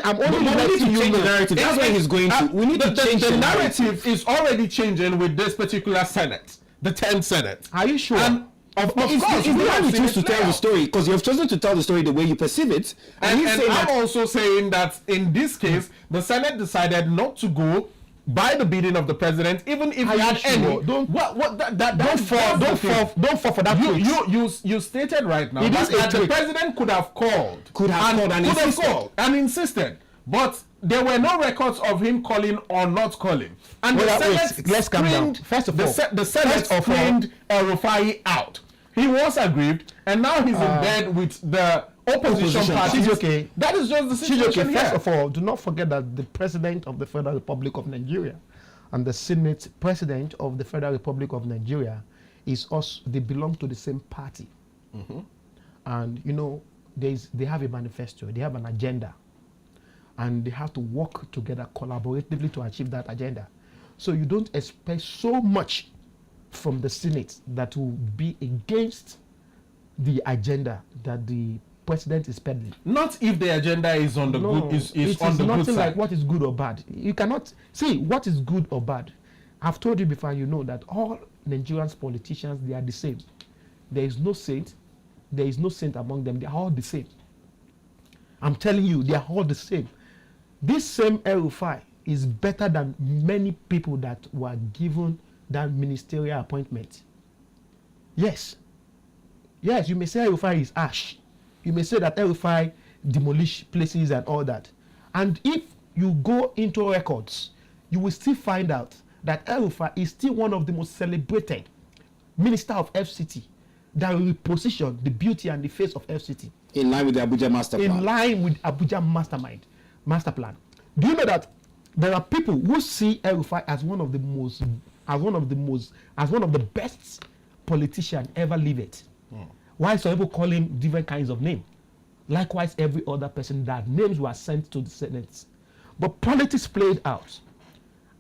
[SPEAKER 2] I'm only letting you know.
[SPEAKER 1] Narrative. That's where he's going to. We need to change
[SPEAKER 3] the narrative. Is already changing with this particular Senate, the 10th Senate.
[SPEAKER 2] Are you sure?
[SPEAKER 3] And of course,
[SPEAKER 1] it's the way you choose to tell the story, because you have chosen to tell the story the way you perceive it.
[SPEAKER 3] And I'm also saying that in this case, the Senate decided not to go by the bidding of the president, even if he had any. Don't fall for that. You stated right now that the president could have called and insisted, but there were no records of him calling or not calling. And the Senate
[SPEAKER 2] let's calm down. First of all,
[SPEAKER 3] the Senate screened El-Rufai out. He was aggrieved, and now he's in bed with the opposition parties.
[SPEAKER 2] Okay.
[SPEAKER 3] That is just the situation here.
[SPEAKER 2] First of all, do not forget that the President of the Federal Republic of Nigeria and the Senate President of the Federal Republic of Nigeria is also, they belong to the same party. And you know, they have a manifesto, they have an agenda, and they have to work together collaboratively to achieve that agenda. So you don't expect so much from the Senate that will be against the agenda that the president is peddling.
[SPEAKER 3] Not if the agenda is on the good on the good side. It's
[SPEAKER 2] nothing like what is good or bad. You cannot see what is good or bad. I've told you before, you know that all Nigerians politicians, they are the same. There is no saint. There is no saint among them. They are all the same. I'm telling you, they are all the same. This same El-Rufai is better than many people that were given that ministerial appointment. Yes, you may say El-Rufai is ash. You may say that El-Rufai demolished places and all that. And if you go into records, you will still find out that El-Rufai is still one of the most celebrated minister of FCT that will reposition the beauty and the face of FCT.
[SPEAKER 1] In line with the Abuja master plan.
[SPEAKER 2] In line with Abuja master plan. Do you know that there are people who see El-Rufai as one of the best politicians ever lived? Why some people call him different kinds of names? Likewise, every other person that names were sent to the Senate. But politics played out.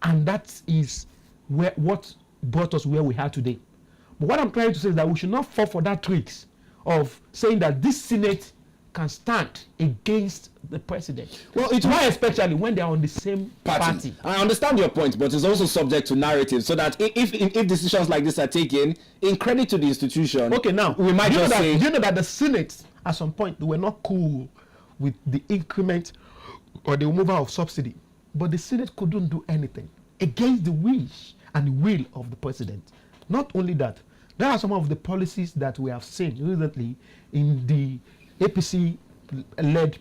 [SPEAKER 2] And that is what brought us where we are today. But what I'm trying to say is that we should not fall for that tricks of saying that this Senate can stand against the president.
[SPEAKER 1] Well, it's
[SPEAKER 2] why, especially when they are on the same party.
[SPEAKER 1] I understand your point, but it's also subject to narrative, so that if decisions like this are taken, in credit to the institution,
[SPEAKER 2] okay, now
[SPEAKER 1] we might just say,
[SPEAKER 2] you know that the Senate at some point they were not cool with the increment or the removal of subsidy, but the Senate couldn't do anything against the wish and the will of the president. Not only that, there are some of the policies that we have seen recently in the APC-led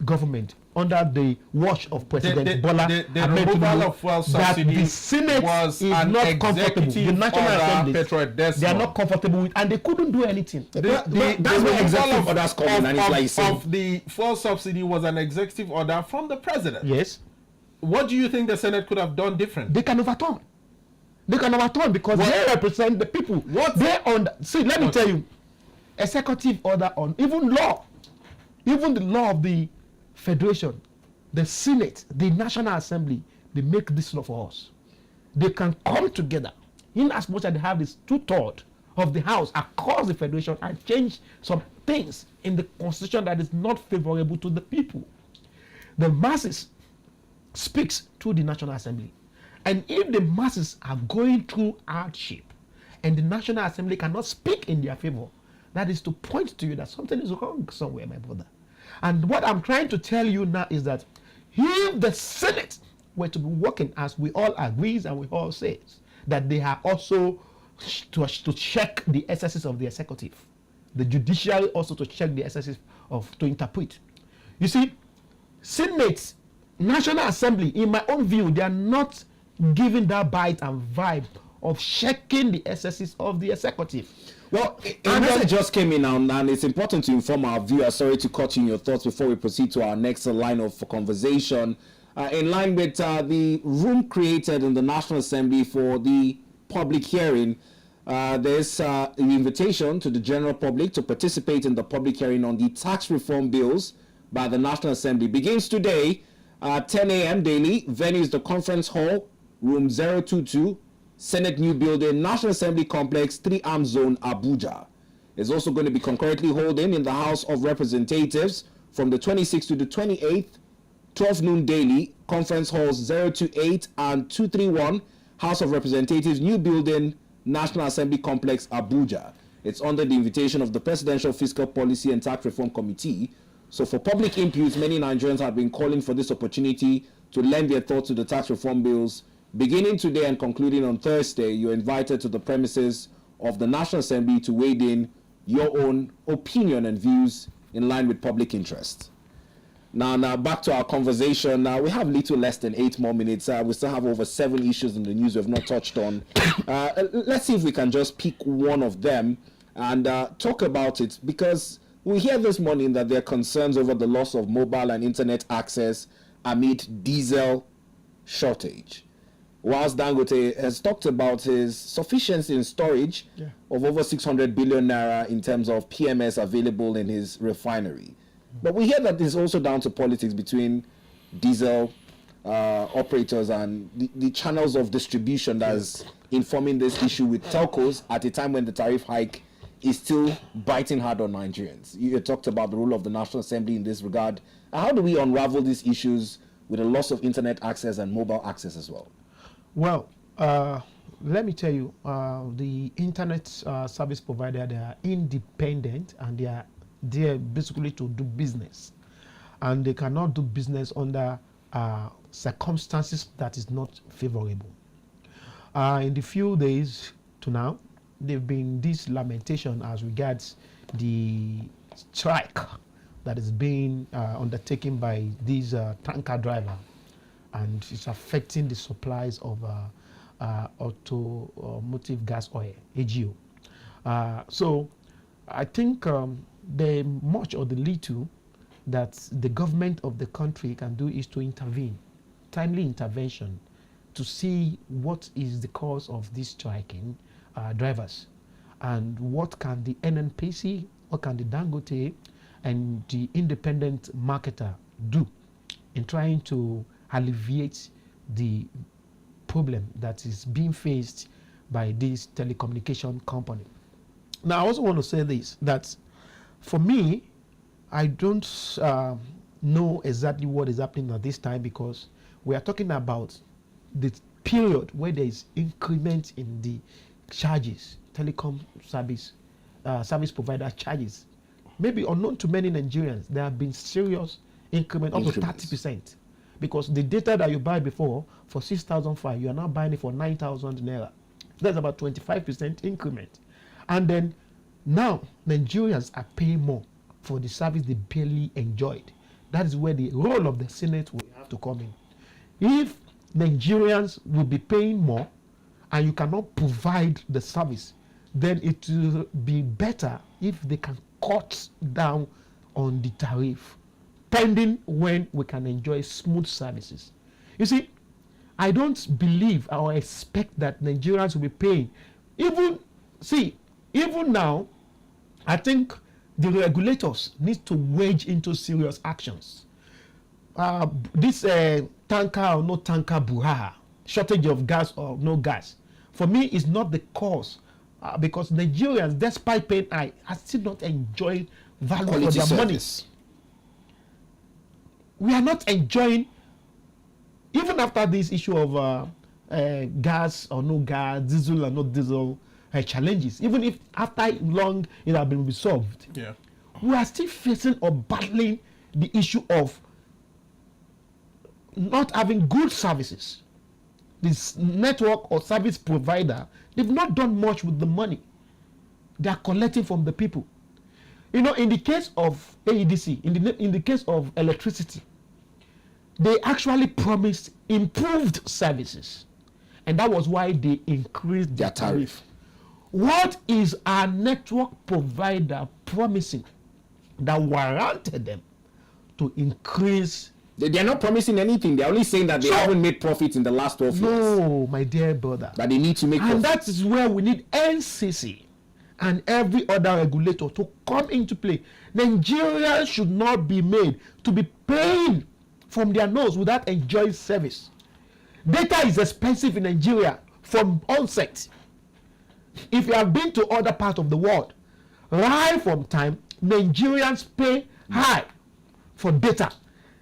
[SPEAKER 2] government under the watch of President Bola.
[SPEAKER 3] The removal of fuel subsidy
[SPEAKER 2] the Senate
[SPEAKER 3] was
[SPEAKER 2] is not comfortable. The National Assembly, they are not comfortable with, and they couldn't do anything.
[SPEAKER 1] That's where executive orders come in, and it's like saying,
[SPEAKER 3] of the fuel subsidy was an executive order from the president.
[SPEAKER 2] Yes.
[SPEAKER 3] What do you think the Senate could have done different?
[SPEAKER 2] They can overturn. They can overturn because they represent the people.
[SPEAKER 3] What
[SPEAKER 2] they on? See, let me tell you, executive order on even law, even the law of the Federation, the Senate, the National Assembly, they make this law for us. They can come together in as much as they have this 2/3 of the House across the Federation and change some things in the Constitution that is not favorable to the people. The masses speaks to the National Assembly. And if the masses are going through hardship and the National Assembly cannot speak in their favor, that is to point to you that something is wrong somewhere, my brother. And what I'm trying to tell you now is that if the Senate were to be working as we all agree and we all say, that they are also to check the excesses of the executive, the judiciary also to check the excesses to interpret. You see, Senate, National Assembly, in my own view, they are not giving that bite and vibe of checking the excesses of the executive.
[SPEAKER 1] Well, a message just came in now, and it's important to inform our viewers. Sorry to cut in your thoughts before we proceed to our next line of conversation. In line with the room created in the National Assembly for the public hearing, There's an invitation to the general public to participate in the public hearing on the tax reform bills by the National Assembly. Begins today at 10 a.m. daily. Venue is the Conference Hall, room 022, Senate New Building, National Assembly Complex, 3 Arms Zone, Abuja. It's also going to be concurrently holding in the House of Representatives from the 26th to the 28th, 12 noon daily, Conference Halls 028 and 231, House of Representatives, New Building, National Assembly Complex, Abuja. It's under the invitation of the Presidential Fiscal Policy and Tax Reform Committee. So for public input, many Nigerians have been calling for this opportunity to lend their thoughts to the tax reform bills. Beginning today and concluding on Thursday, you're invited to the premises of the National Assembly to weigh in your own opinion and views in line with public interest. Now back to our conversation. Now we have little less than 8 more minutes. We still have over 7 issues in the news we have not touched on. Let's see if we can just pick one of them and talk about it, because we hear this morning that there are concerns over the loss of mobile and internet access amid diesel shortage. Whilst Dangote has talked about his sufficiency in storage of over 600 billion naira in terms of PMS available in his refinery. But we hear that it's also down to politics between diesel operators and the channels of distribution that's informing this issue with telcos at a time when the tariff hike is still biting hard on Nigerians. You talked about the role of the National Assembly in this regard. How do we unravel these issues with the loss of internet access and mobile access as well?
[SPEAKER 2] Well, let me tell you, the internet service provider, they are independent and they are there basically to do business. And they cannot do business under circumstances that is not favorable. In the few days to now, there've been this lamentation as regards the strike that is being undertaken by these tanker drivers, and it's affecting the supplies of automotive gas oil, AGO. So I think the much or the little that the government of the country can do is to intervene, timely intervention, to see what is the cause of these striking drivers, and what can the NNPC, what can the Dangote and the independent marketer do in trying to alleviate the problem that is being faced by this telecommunication company. Now, I also want to say this, that for me, I don't know exactly what is happening at this time, because we are talking about the period where there is increment in the charges, telecom service provider charges. Maybe unknown to many Nigerians, there have been serious increment, up to 30%. Because the data that you buy before for 6,500, you are now buying it for 9,000 naira. That's about 25% increment. And then now Nigerians are paying more for the service they barely enjoyed. That is where the role of the Senate will have to come in. If Nigerians will be paying more and you cannot provide the service, then it will be better if they can cut down on the tariff, pending when we can enjoy smooth services. You see, I don't believe or expect that Nigerians will be paying. Even now, I think the regulators need to wage into serious actions. This tanker or no tanker buhaha, shortage of gas or no gas, for me is not the cause, because Nigerians, despite paying high, are still not enjoying value for their service. Money. We are not enjoying, even after this issue of gas or no gas, diesel or no diesel challenges, even if after long it has been resolved, we are still facing or battling the issue of not having good services. This network or service provider, they've not done much with the money they are collecting from the people. You know, in the case of AEDC, in the case of electricity, they actually promised improved services, and that was why they increased their tariff. What is our network provider promising that warranted them to increase
[SPEAKER 1] They're not promising anything. They're only saying that they haven't made profit in the last 12 years.
[SPEAKER 2] No, my dear brother.
[SPEAKER 1] That they need to make profit.
[SPEAKER 2] And that is where we need NCC and every other regulator to come into play. Nigerians should not be made to be paying from their nose without enjoying service. Data is expensive in Nigeria from onset. If you have been to other parts of the world, right from time, Nigerians pay high for data.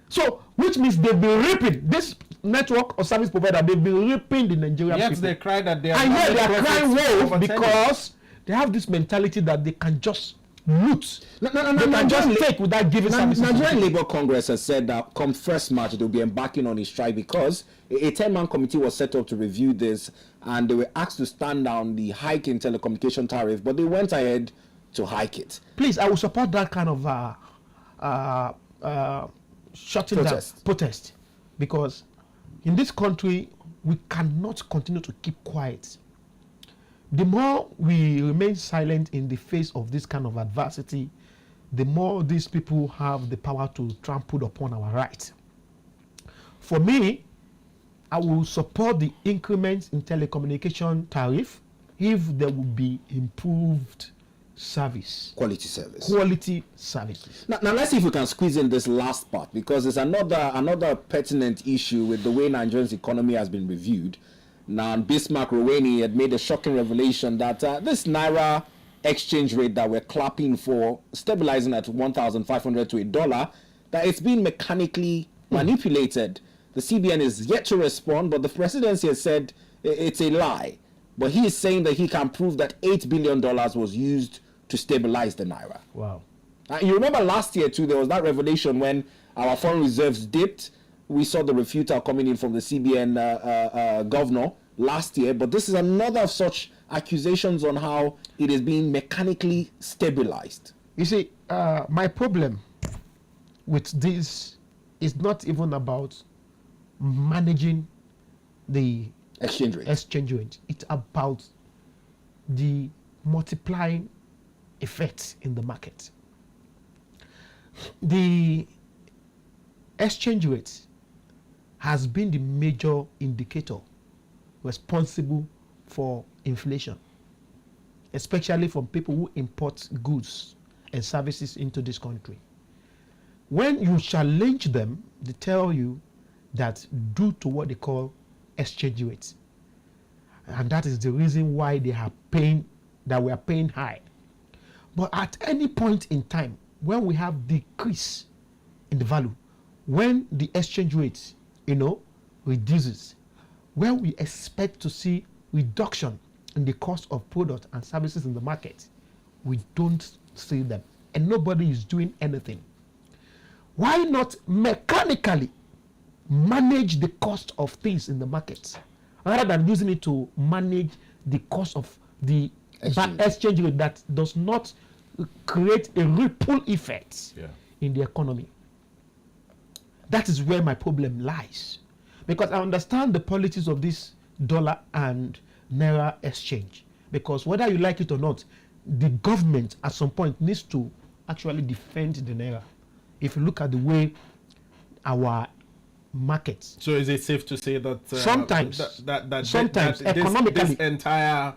[SPEAKER 2] So, which means they've been reaping this network or service provider, they've been reaping the Nigerian people.
[SPEAKER 3] Yes, they cry that they are.
[SPEAKER 2] I know they are crying wolf because they have this mentality that they can just loot. They can just take without giving services.
[SPEAKER 1] Nigerian Labour Congress has said that come 1st March they'll be embarking on a strike because a 10-man committee was set up to review this, and they were asked to stand down the hike in telecommunication tariff, but they went ahead to hike it.
[SPEAKER 2] Please, I will support that kind of shutting down protest, because in this country we cannot continue to keep quiet. The more we remain silent in the face of this kind of adversity, the more these people have the power to trample upon our rights. For me, I will support the increments in telecommunication tariff if there will be improved service.
[SPEAKER 1] Quality service.
[SPEAKER 2] Quality services.
[SPEAKER 1] Now let's see if we can squeeze in this last part, because there's another pertinent issue with the way Nigeria's economy has been reviewed. Now, Bismarck Rowani had made a shocking revelation that this Naira exchange rate that we're clapping for, stabilizing at 1,500 to $1, that it's been mechanically manipulated. The CBN is yet to respond, but the presidency has said it's a lie. But he is saying that he can prove that $8 billion was used to stabilize the Naira.
[SPEAKER 2] Wow.
[SPEAKER 1] You remember last year too, there was that revelation when our foreign reserves dipped. We saw the refutal coming in from the CBN governor last year, but this is another of such accusations on how it is being mechanically stabilized.
[SPEAKER 2] You see, my problem with this is not even about managing the
[SPEAKER 1] exchange rate.
[SPEAKER 2] It's about the multiplying effects in the market. The exchange rate has been the major indicator responsible for inflation, especially from people who import goods and services into this country. When you challenge them, they tell you that due to what they call exchange rates, and that is the reason why they are paying, that we are paying high. But at any point in time, when we have decrease in the value, when the exchange rate, reduces, where we expect to see reduction in the cost of products and services in the market, we don't see them, and nobody is doing anything. Why not mechanically manage the cost of things in the market rather than using it to manage the cost of the exchange rate that does not create a ripple effect in the economy? That is where my problem lies. Because I understand the politics of this dollar and naira exchange. Because whether you like it or not, the government at some point needs to actually defend the naira. If you look at the way our markets.
[SPEAKER 3] So is it safe to say that
[SPEAKER 2] sometimes economically,
[SPEAKER 3] this entire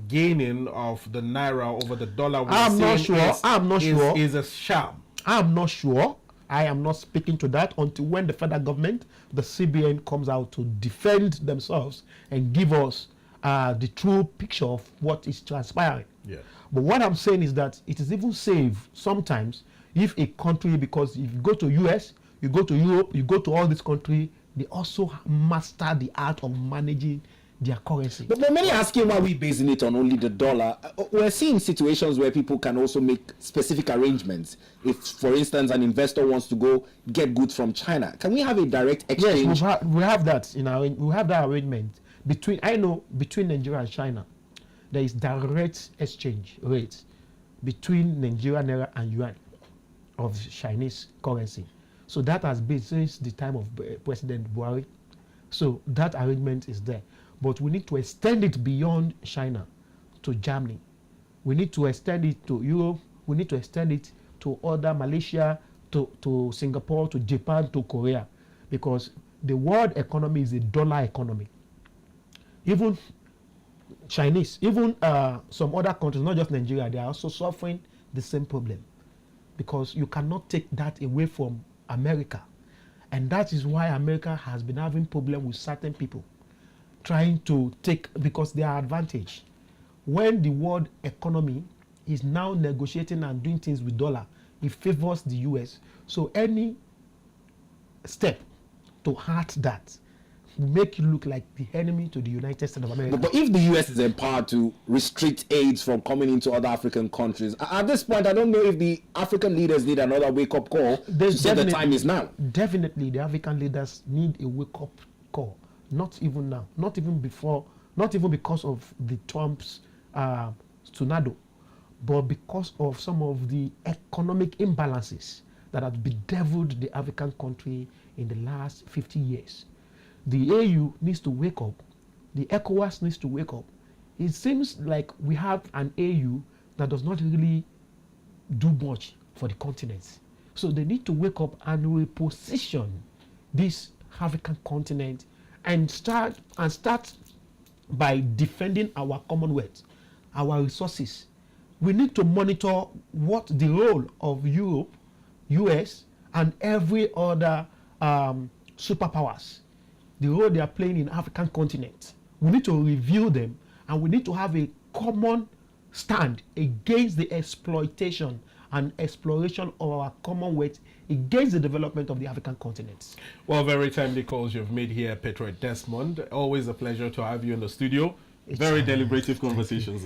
[SPEAKER 3] gaining of the naira over the dollar
[SPEAKER 2] I'm not sure
[SPEAKER 3] is a sham?
[SPEAKER 2] I'm not sure. I am not speaking to that until when the federal government, the CBN, comes out to defend themselves and give us the true picture of what is transpiring.
[SPEAKER 3] Yeah.
[SPEAKER 2] But what I'm saying is that it is even safe sometimes if a country, because if you go to US, you go to Europe, you go to all this country, they also master the art of managing their currency.
[SPEAKER 1] But many asking why we basing it on only the dollar. We're seeing situations where people can also make specific arrangements. If, for instance, an investor wants to go get goods from China, can we have a direct exchange?
[SPEAKER 2] Yes, we have that. We have that arrangement between Nigeria and China. There is direct exchange rates between Nigeria naira and yuan of Chinese currency. So that has been since the time of President Buhari. So that arrangement is there. But we need to extend it beyond China to Germany. We need to extend it to Europe. We need to extend it to other Malaysia, to Singapore, to Japan, to Korea, because the world economy is a dollar economy. Even Chinese, even some other countries, not just Nigeria, they are also suffering the same problem, because you cannot take that away from America. And that is why America has been having problem with certain people trying to take, because they are advantaged. When the world economy is now negotiating and doing things with dollar, it favors the US. So any step to hurt that will make you look like the enemy to the United States of America.
[SPEAKER 1] But if the US is empowered to restrict aids from coming into other African countries, at this point, I don't know if the African leaders need another wake-up call to say the time is now.
[SPEAKER 2] Definitely, the African leaders need a wake-up call. Not even now, not even before, not even because of the Trump's tornado, but because of some of the economic imbalances that have bedeviled the African country in the last 50 years. The AU needs to wake up. The ECOWAS needs to wake up. It seems like we have an AU that does not really do much for the continent. So they need to wake up and reposition this African continent and start by defending our Commonwealth, our resources. We need to monitor what the role of Europe, US, and every other superpowers, the role they are playing in African continent. We need to review them, and we need to have a common stand against the exploitation and exploration of our Commonwealth, against the development of the African continent.
[SPEAKER 3] Well, very timely calls you've made here, Patriot Desmond. Always a pleasure to have you in the studio. Very deliberative conversations.